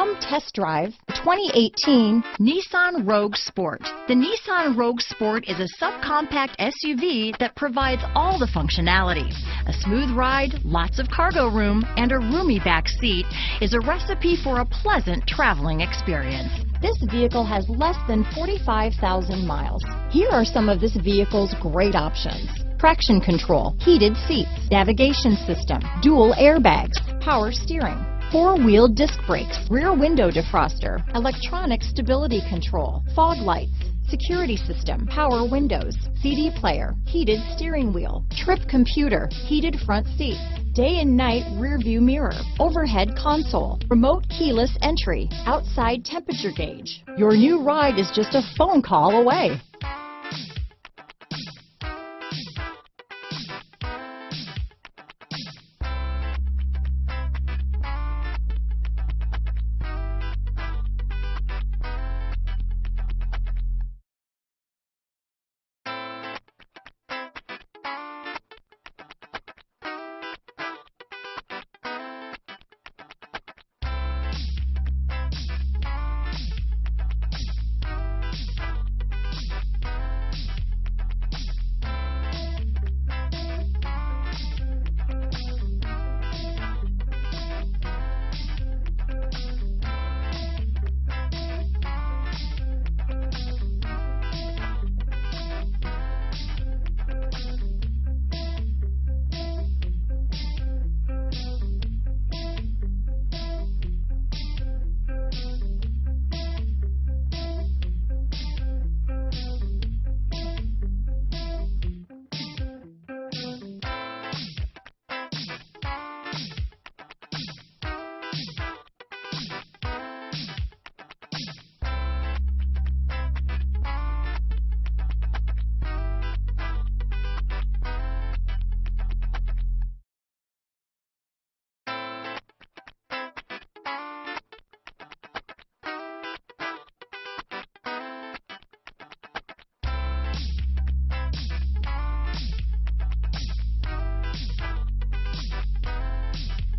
Come test drive 2018 Nissan Rogue Sport. The Nissan Rogue Sport is a subcompact SUV that provides all the functionality. A smooth ride, lots of cargo room, and a roomy back seat is a recipe for a pleasant traveling experience. This vehicle has less than 45,000 miles. Here are some of this vehicle's great options: traction control, heated seats, navigation system, dual airbags, power steering, four-wheel disc brakes, rear window defroster, electronic stability control, fog lights, security system, power windows, CD player, heated steering wheel, trip computer, heated front seats, day and night rear view mirror, overhead console, remote keyless entry, outside temperature gauge. Your new ride is just a phone call away.